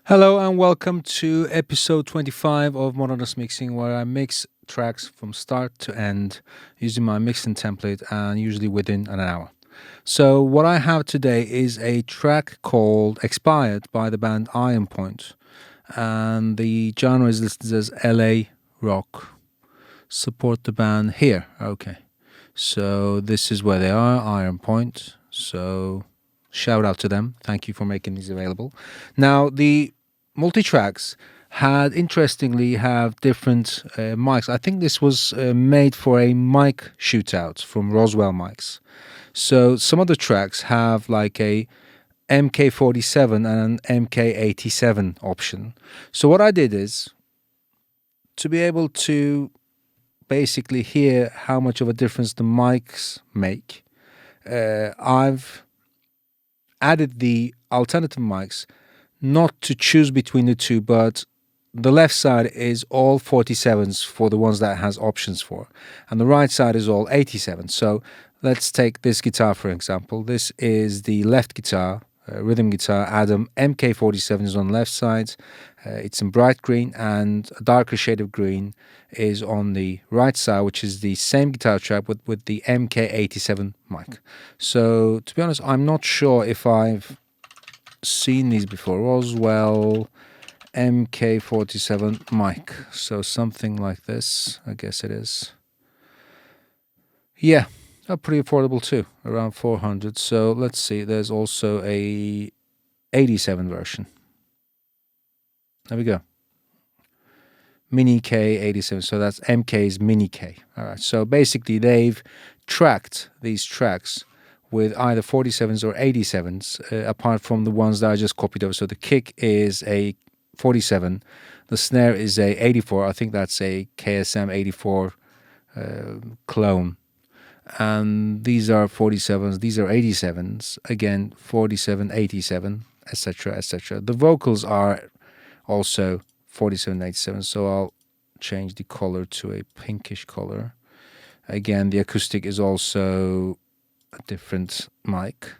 Hello and welcome to episode 25 of Modernist Mixing, where I mix tracks from start to end using my mixing template and usually within an hour. So, what I have today is a track called Expired by the band Iron Point, and the genre is listed as LA rock. Support the band here. Okay. So, this is where they are, Iron Point. So, shout out to them. Thank you for making these available. Now, the multi-tracks had interestingly have different mics. I think this was made for a mic shootout from Roswell mics. So some of the tracks have like a MK47 and an MK87 option. So what I did is to be able to basically hear how much of a difference the mics make. I've added the alternative mics not to choose between the two, but the left side is all 47s for the ones that has options for, and the right side is all 87s. So let's take this guitar for example. This is the left guitar, rhythm guitar Adam MK47 is on the left side. It's in bright green, and a darker shade of green is on the right side, which is the same guitar track with the MK87 mic. So to be honest, I'm not sure if I've seen these before. Roswell MK47 mic. So something like this, I guess it is. Yeah, pretty affordable too, around 400. So let's see, there's also a 87 version. There we go. Mini K 87. So that's MK's Mini K. All right. So basically, they've tracked these tracks with either 47s or 87s, apart from the ones that I just copied over. So the kick is a 47, the snare is a 84. I think that's a KSM 84 clone. And these are 47s, these are 87s, again 47, 87, etc., etc. The vocals are also 47, 87, so I'll change the color to a pinkish color. Again, the acoustic is also a different mic.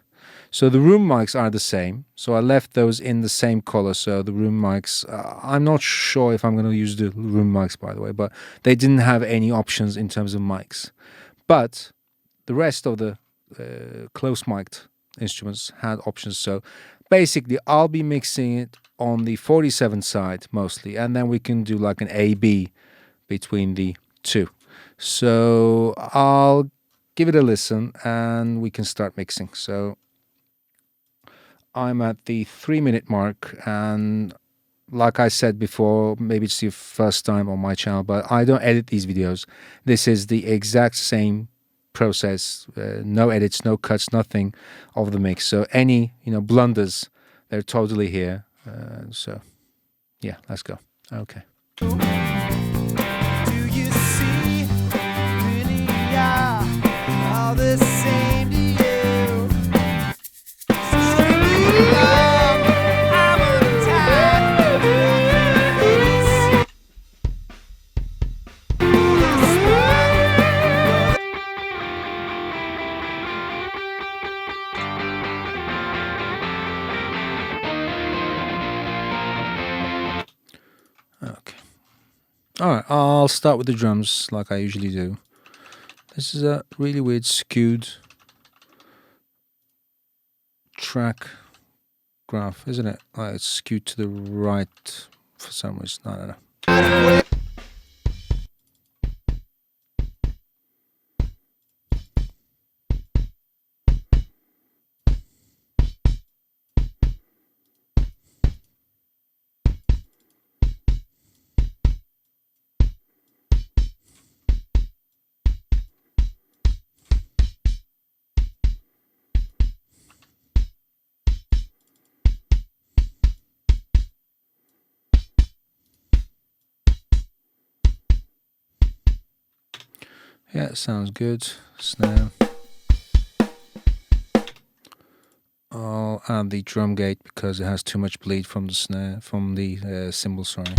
So the room mics are the same. So I left those in the same color. So the room mics, I'm not sure if I'm going to use the room mics, by the way, but they didn't have any options in terms of mics. But the rest of the close mic'd instruments had options. So basically, I'll be mixing it on the 47 side mostly, and then we can do like an A-B between the two. So I'll give it a listen and we can start mixing. So I'm at the 3-minute mark, and like I said before, maybe it's your first time on my channel, but I don't edit these videos. This is the exact same process, no edits, no cuts, nothing of the mix. So any blunders, they're totally here. So yeah, let's go. Okay. Do you see really all the same to you? Okay. Alright, I'll start with the drums like I usually do. This is a really weird skewed track graph, isn't it? Like it's skewed to the right for some reason. I don't know. Yeah, it sounds good. Snare. I'll add the drum gate because it has too much bleed from the snare, from the cymbal, sorry.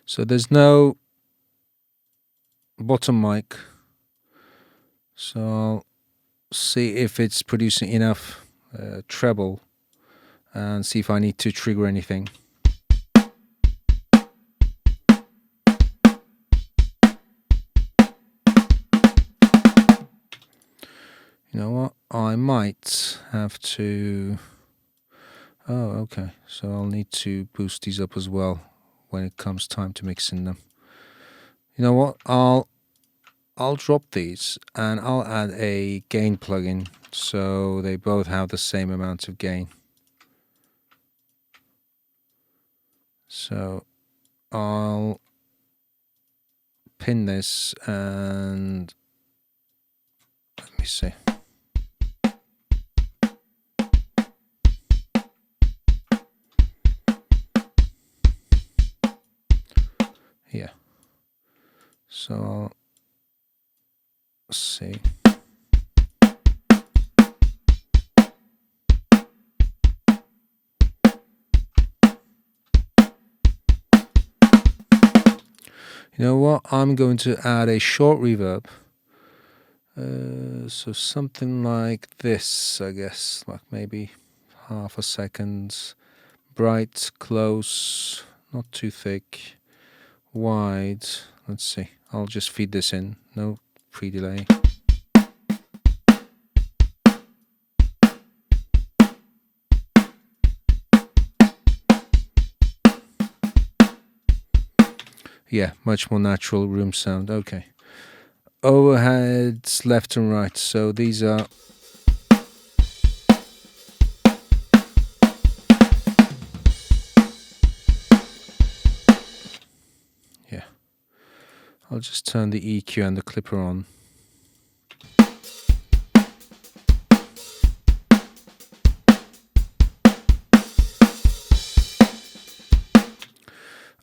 So there's no bottom mic. So I'll see if it's producing enough treble and see if I need to trigger anything. You know what? I might have to... Oh, okay. So I'll need to boost these up as well when it comes time to mixing them. You know what? I'll drop these and I'll add a gain plugin so they both have the same amount of gain. So I'll pin this and let me see. Yeah. So I'll see. You know what? I'm going to add a short reverb. So something like this, I guess, like maybe half a second. Bright, close, not too thick, wide. Let's see. I'll just feed this in. No pre-delay. Yeah, much more natural room sound. Okay. Overheads left and right. So these are... Yeah. I'll just turn the EQ and the clipper on.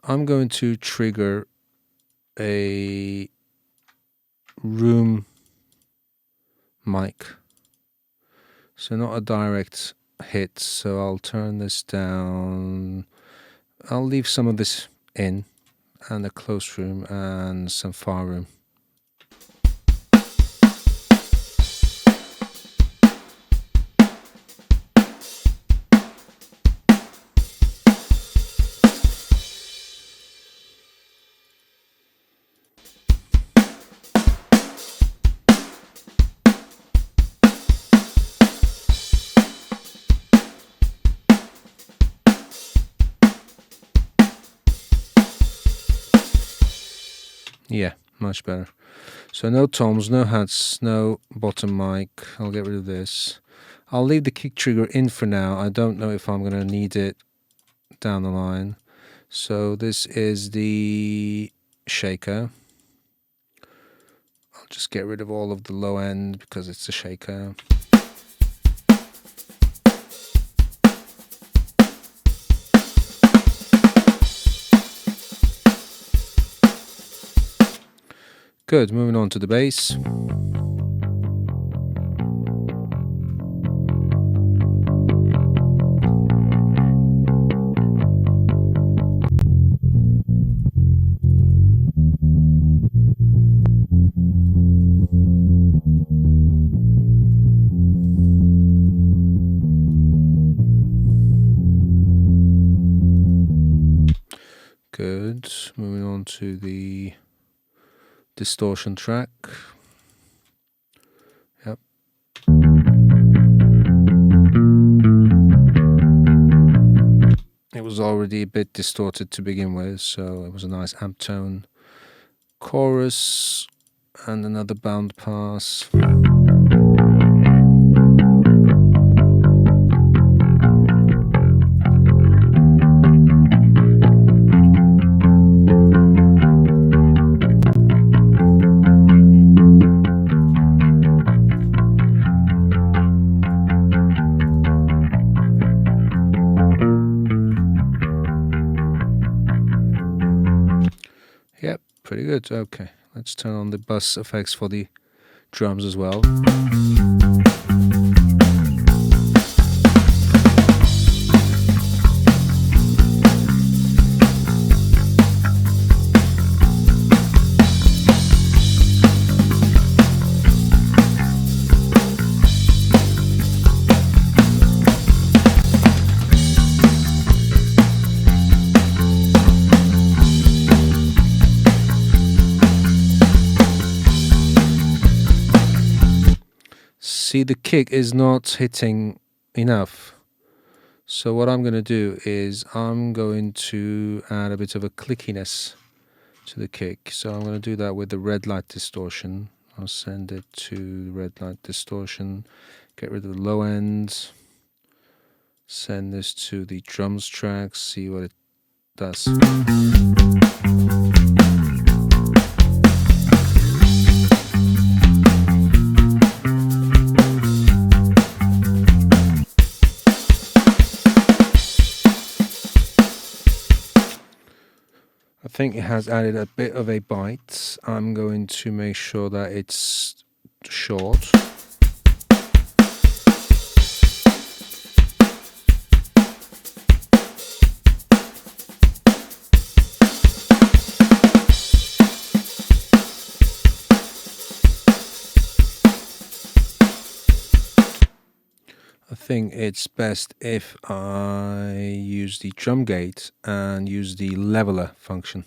I'm going to trigger a room mic. So not a direct hit. So I'll turn this down. I'll leave some of this in, and a close room and some far room. Yeah, much better. So no toms, no hats, no bottom mic. I'll get rid of this. I'll leave the kick trigger in for now. I don't know if I'm going to need it down the line. So this is the shaker. I'll just get rid of all of the low end because it's a shaker. Good, moving on to the bass. Good, moving on to the distortion track. Yep. It was already a bit distorted to begin with, so it was a nice amp tone. Chorus and another bound pass. Yep, pretty good. Okay, let's turn on the bus effects for the drums as well. See, the kick is not hitting enough. So what I'm going to do is I'm going to add a bit of a clickiness to the kick. So I'm going to do that with the red light distortion. I'll send it to red light distortion, get rid of the low end, send this to the drums track, see what it does. I think it has added a bit of a bite. I'm going to make sure that it's short. I think it's best if I use the drum gate and use the leveler function.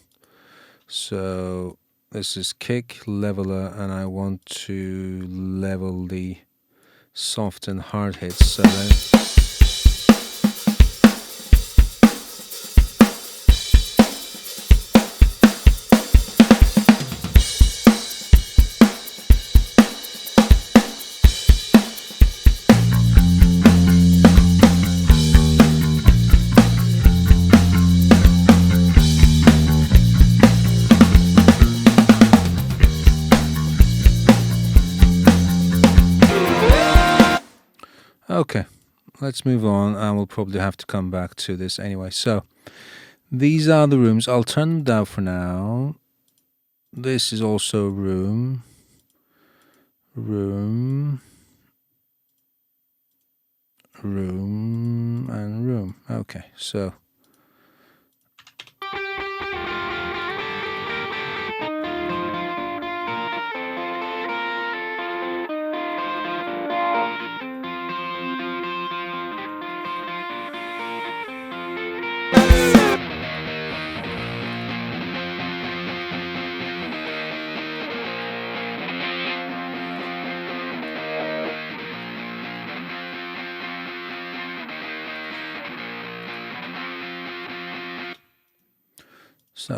So this is kick, leveler, and I want to level the soft and hard hits. So okay, let's move on, and we'll probably have to come back to this anyway. So these are the rooms. I'll turn them down for now. This is also room, room, room, and room. Okay, so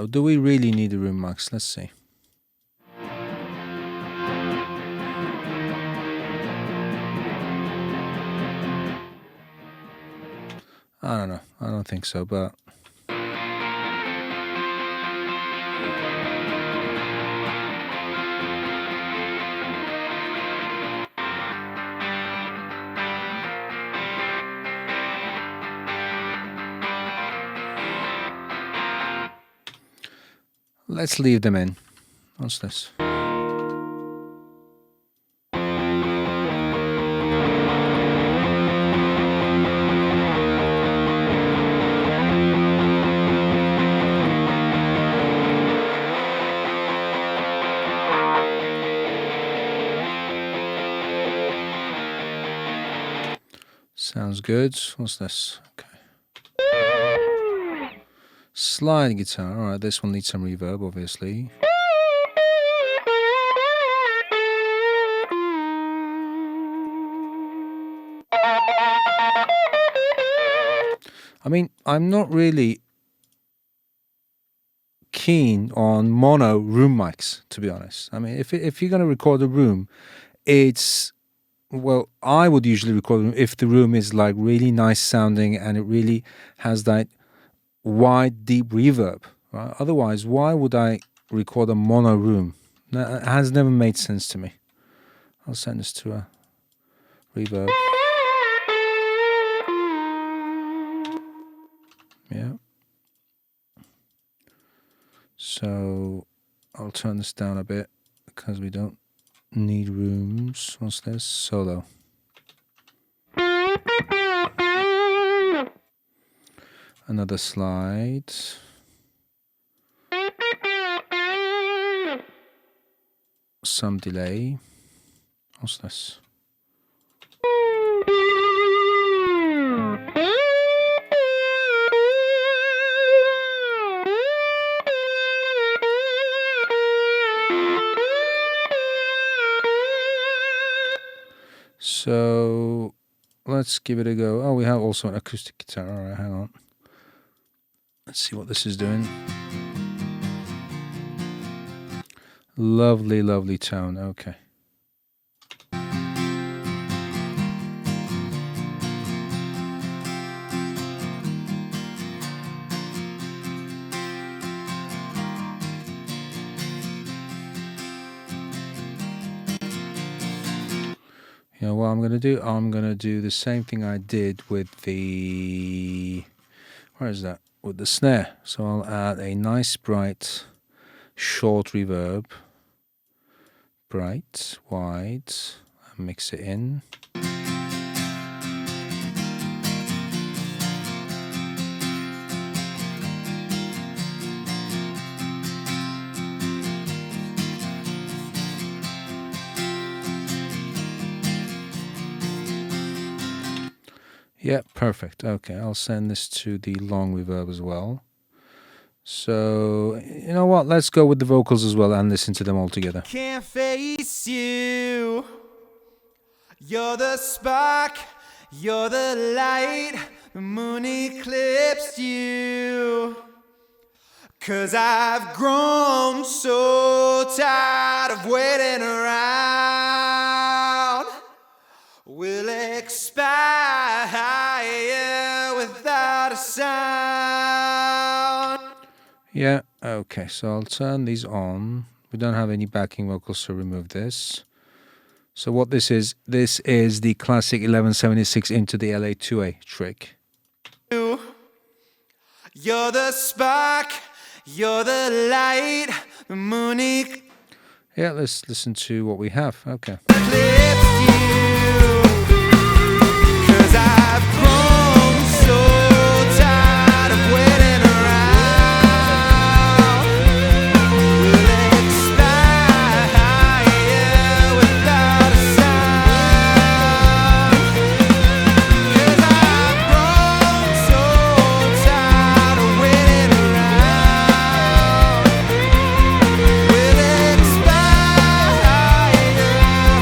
do we really need a room max? Let's see. I don't know. I don't think so, but let's leave them in. What's this? Sounds good. What's this? Okay. Slide guitar. All right, this one needs some reverb, obviously. I mean, I'm not really keen on mono room mics, to be honest. I mean, if you're going to record a room, it's, well, I would usually record a room if the room is like really nice sounding and it really has that wide, deep reverb. Right? Otherwise, why would I record a mono room? That has never made sense to me. I'll send this to a reverb. Yeah. So I'll turn this down a bit because we don't need rooms. What's this? Solo. Another slide. Some delay. What's this? So let's give it a go. Oh, we have also an acoustic guitar. All right, hang on. Let's see what this is doing. Lovely, lovely tone. Okay. You know what I'm going to do? I'm going to do the same thing I did with the... Where is that? With the snare. So I'll add a nice bright short reverb. Bright, wide, and mix it in. Yeah, perfect. Okay, I'll send this to the long reverb as well. So, you know what? Let's go with the vocals as well and listen to them all together. Can't face you. You're the spark. You're the light. The moon eclipsed you. 'Cause I've grown so tired of waiting around. We'll expire without a sound. Yeah, okay, so I'll turn these on. We don't have any backing vocals, so remove this. So what this is the classic 1176 into the LA2A trick. You're the spark, you're the light, the moon Yeah, let's listen to what we have. Okay. eclipsed you. 'Cause I've grown so tired of waiting around. We'll expire without a sound. 'Cause I've grown so tired of waiting around. We'll expire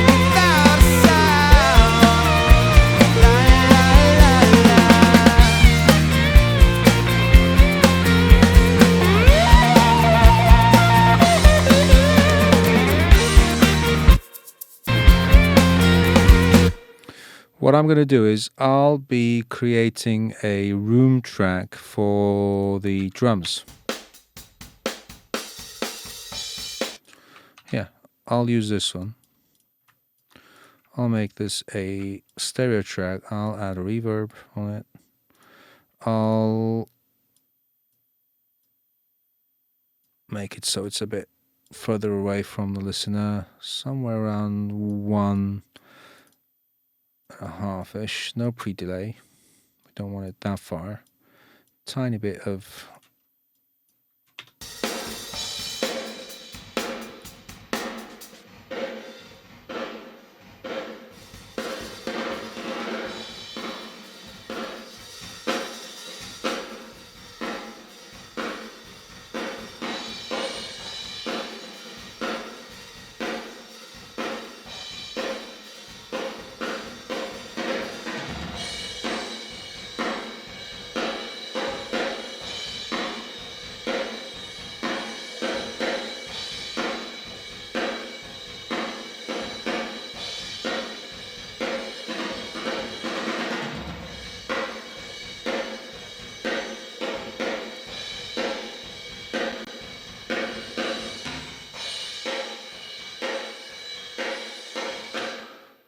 without a sound. La, la, la, la. What I'm going to do is I'll be creating a room track for the drums. Yeah, I'll use this one. I'll make this a stereo track. I'll add a reverb on it. I'll make it so it's a bit further away from the listener, somewhere around 1.5-ish. No pre-delay. We don't want it that far. Tiny bit of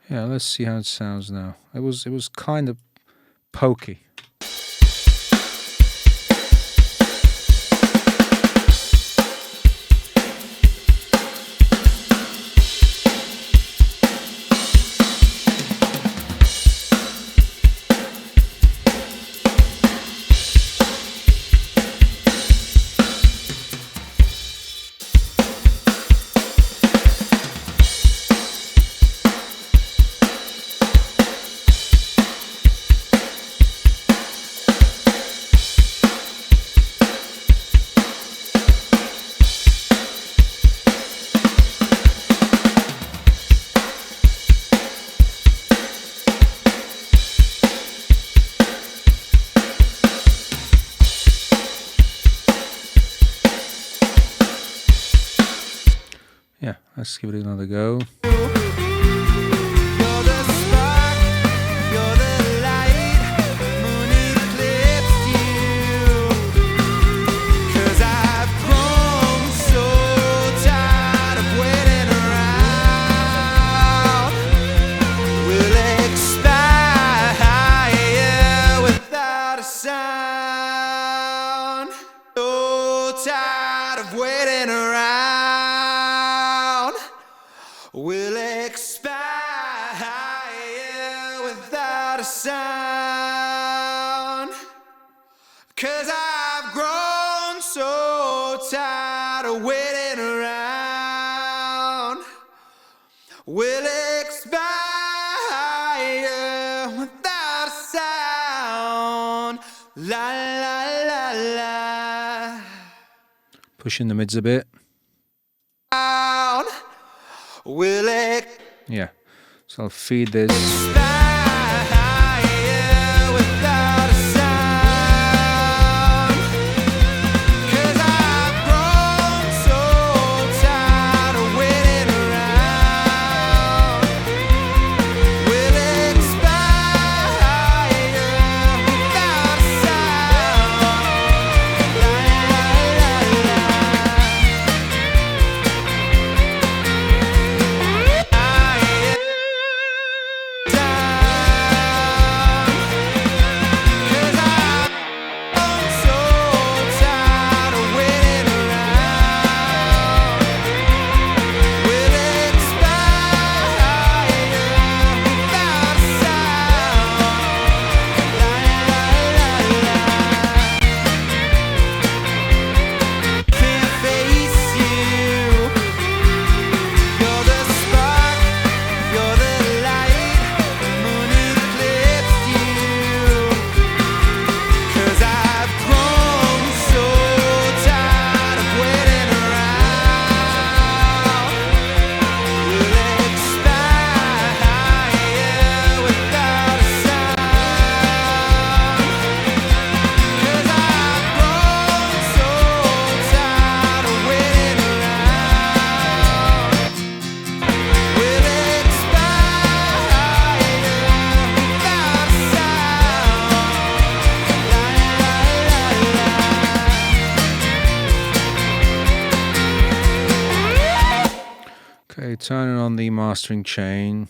yeah, let's see how it sounds now. It was kind of pokey. Yeah, let's give it another go. You're the spark, you're the light, moon eclipsed you. 'Cause I've grown so tired of waiting around. We'll expire without a sound. So tired of waiting around. We'll expire without a sound. 'Cause I've grown so tired of waiting around. We'll expire without a sound. La la la la. Pushing the mids a bit. Will it Yeah. So I'll feed this. expire without a sound? 'Cause I've grown so tired of waiting around. Will it expire without a sound? La la la la. Okay, turning on the mastering chain.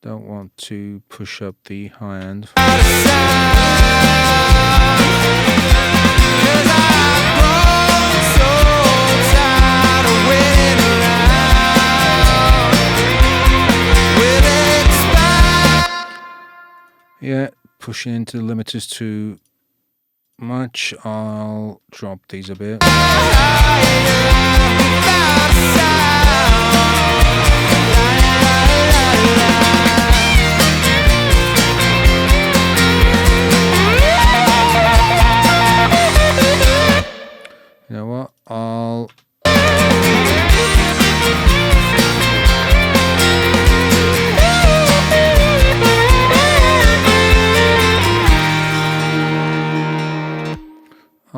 Don't want to push up the high end. Yeah, pushing into the limiters too much. I'll drop these a bit. You know what? I'll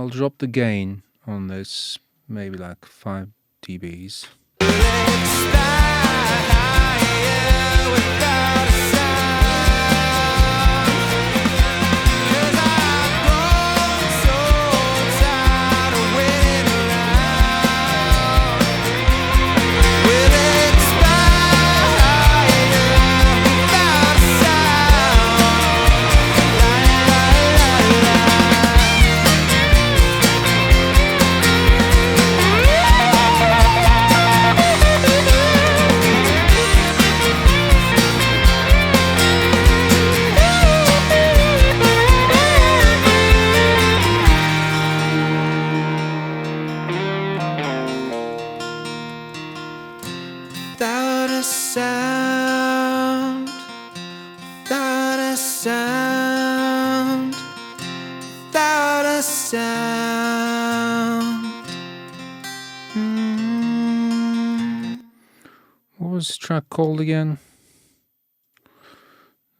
drop the gain on this, maybe like 5 dBs. Without a sound, without a sound, without a sound. What was this track called again?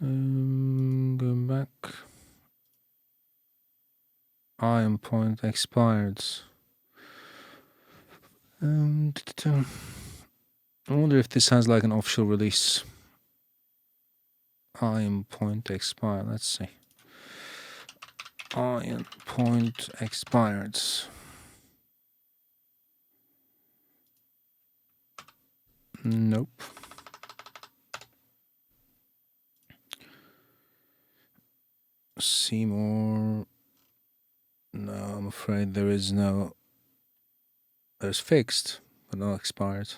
Going back. Iron Point expired. I wonder if this has like an official release. Iron Point expired. Let's see. Iron Point expired. Nope. Seymour. No, I'm afraid there is no. There's fixed, but not expired.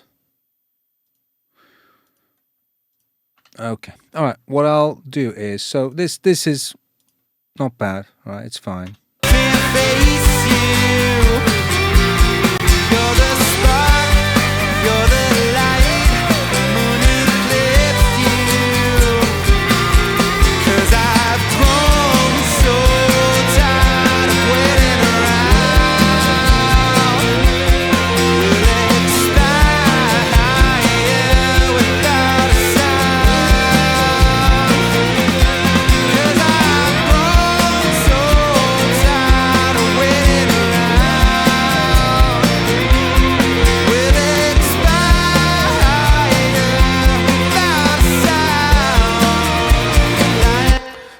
Okay. All right. What I'll do is, so this is not bad, right? It's fine. Can't face you. You're the spark, you're the light, moon eclipsed you. 'Cause I've grown so tired of waiting around. We'll expire without a sound. 'Cause I've grown so tired of waiting around. We'll expire without a sound.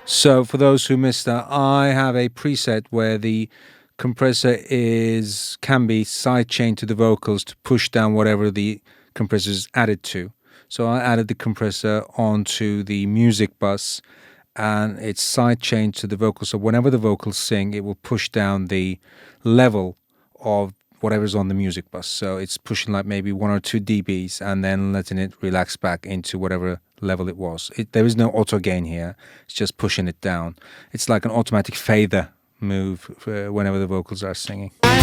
So for those who missed that, I have a preset where the compressor can be sidechained to the vocals to push down whatever the compressor is added to. So I added the compressor onto the music bus, and it's sidechained to the vocals. So whenever the vocals sing, it will push down the level of whatever's on the music bus. So it's pushing like maybe 1 or 2 dBs and then letting it relax back into whatever level it was. There is no auto gain here. It's just pushing it down. It's like an automatic fader move whenever the vocals are singing. Eclipsed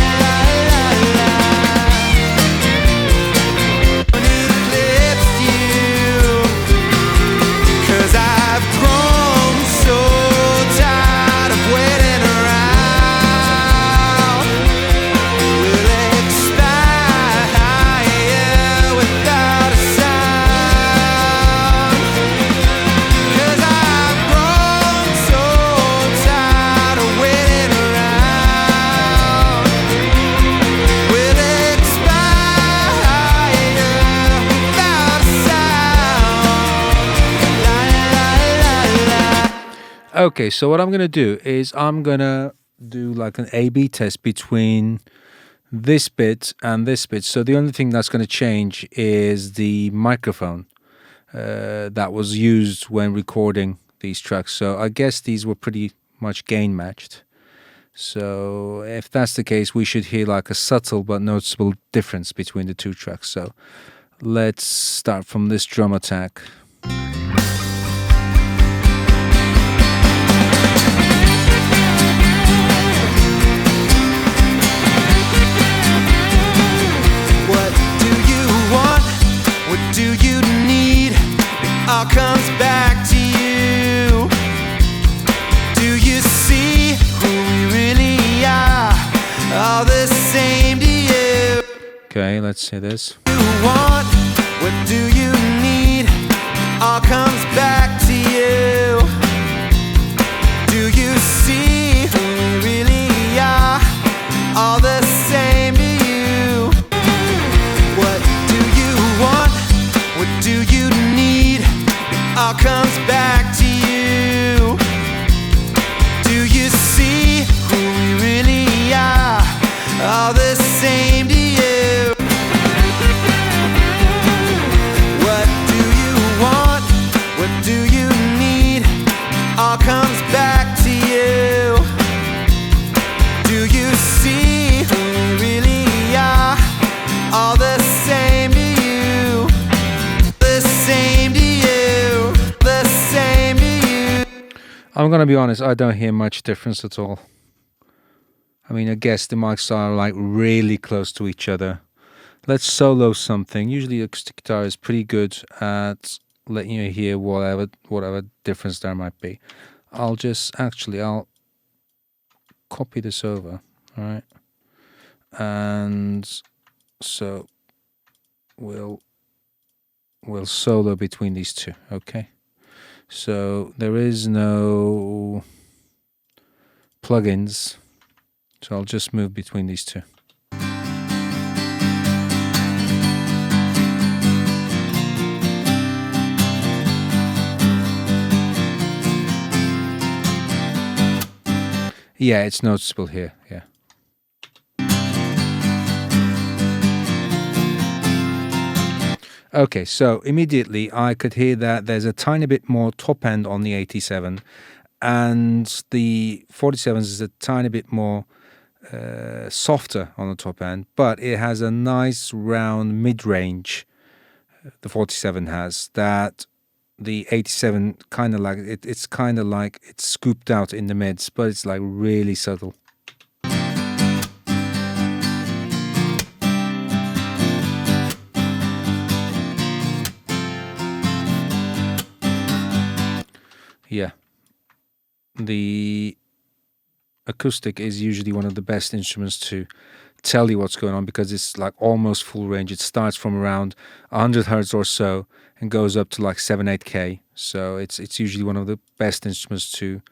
you. 'Cause I've grown so tired of waiting around. We'll expire without a sound. 'Cause I've grown so tired of waiting around. We'll expire without a sound. La la la la. Okay, so what I'm going to do is I'm going to do like an A-B test between this bit and this bit. So the only thing that's going to change is the microphone that was used when recording these tracks. So I guess these were pretty much gain matched. So if that's the case, we should hear like a subtle but noticeable difference between the two tracks. So let's start from this drum attack. What do you want? What do you need? It all comes back to you. Do you see who we really are? All the same to you. Okay, let's see this. You want? What do you need? It all comes back to you. Do you see who we really are? All the same to you. What do you want? What do you need? It all comes back to you. Do you see who we really are? All the same to you. What do you want? What do you need? All comes back to you. Do you see who we really are? All the same to you. The same to you. The same to you. I'm going to be honest, I don't hear much difference at all. I mean, I guess the mics are like really close to each other. Let's solo something. Usually acoustic guitar is pretty good at letting you hear whatever difference there might be. I'll copy this over, all right? And so we'll solo between these two, okay? So there is no plugins, so I'll just move between these two. Yeah, it's noticeable here. Yeah. Okay, so immediately I could hear that there's a tiny bit more top end on the 87, and the 47s is a tiny bit more softer on the top end, but it has a nice round mid-range. The 47 has that. The 87 kind of like it's kind of like it's scooped out in the mids, but it's like really subtle. Yeah, the acoustic is usually one of the best instruments to tell you what's going on, because it's like almost full range. It starts from around 100 hertz or so and goes up to like 7-8K. So it's usually one of the best instruments to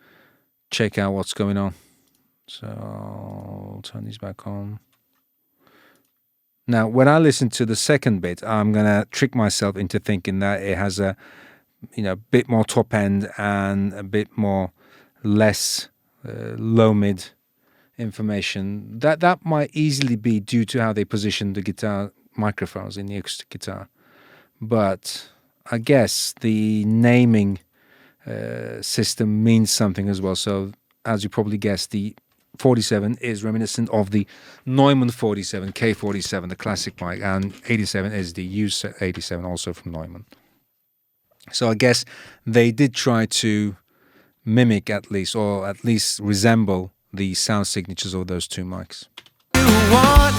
check out what's going on. So I'll turn these back on. Now, when I listen to the second bit, I'm gonna trick myself into thinking that it has a bit more top end and a bit more less low mid information. That might easily be due to how they position the guitar microphones in the acoustic guitar, but I guess the naming system means something as well. So as you probably guessed, the 47 is reminiscent of the Neumann 47, K47, the classic mic, and 87 is the U87, also from Neumann. So I guess they did try to mimic at least, or at least resemble the sound signatures of those two mics. What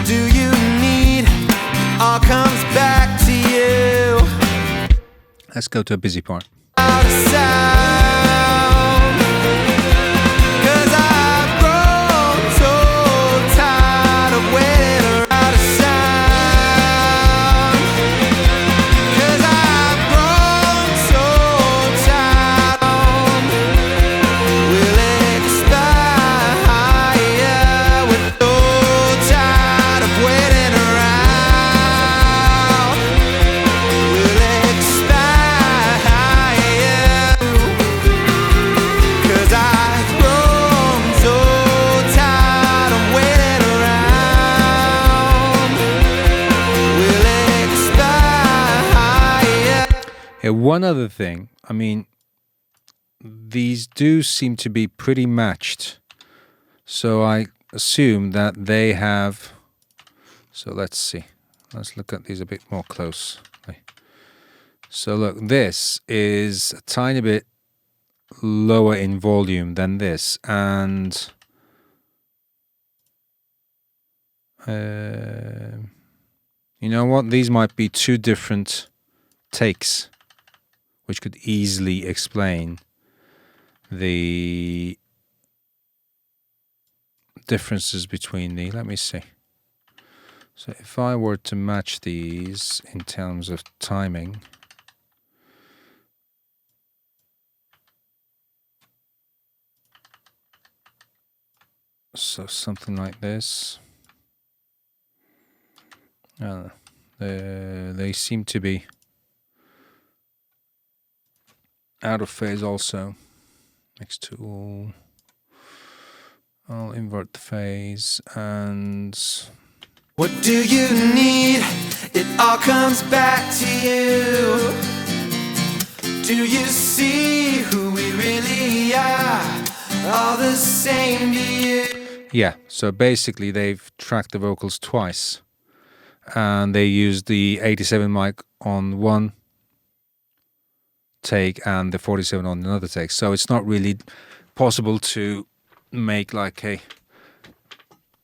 do you need? All comes back to you. Let's go to a busy part. Out of sound. 'Cause I've grown so tired of waiting around a sound. 'Cause I've grown so tired. Will expire. We're so tired of waiting around. Will expire. 'Cause I've grown so tired of waiting around. Will expire. Yeah, one other thing, I mean, these do seem to be pretty matched. So I assume that they have, so let's see. Let's look at these a bit more closely. So look, this is a tiny bit lower in volume than this, and you know what? These might be two different takes, which could easily explain the differences between the, let me see. So if I were to match these in terms of timing, so something like this, they seem to be out of phase also. Next tool, I'll invert the phase, and What do you need? It all comes back to you. Do you see who we really are? All the same to you. yeah, so basically they've tracked the vocals twice, and they used the 87 mic on one take and the 47 on another take. So it's not really possible to make like a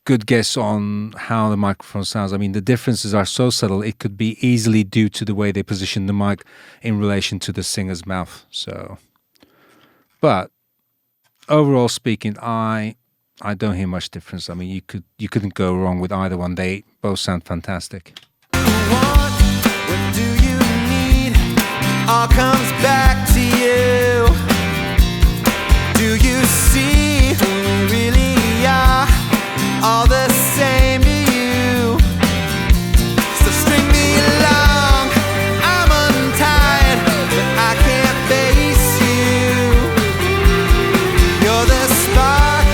good guess on how the microphone sounds. I mean, the differences are so subtle, it could be easily due to the way they position the mic in relation to the singer's mouth. So, but overall speaking, I don't hear much difference. I mean, you couldn't go wrong with either one. They both sound fantastic. What do you need? All comes back to you. Do you see who we really are? All the same to you. So string me along. I'm untied, but I can't face you. You're the spark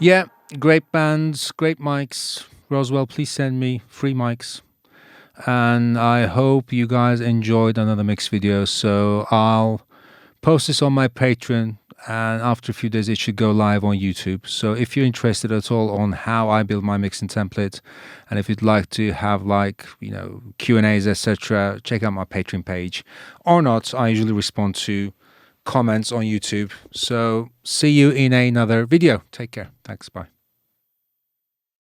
Yeah, great bands, great mics. Roswell, please send me free mics. And I hope you guys enjoyed another mix video. So I'll post this on my Patreon, and after a few days it should go live on YouTube. So if you're interested at all on how I build my mixing template, and if you'd like to have like, you know, Q&As, etc., check out my Patreon page. Or not, I usually respond to comments on YouTube. So see you in another video. Take care. Thanks. Bye.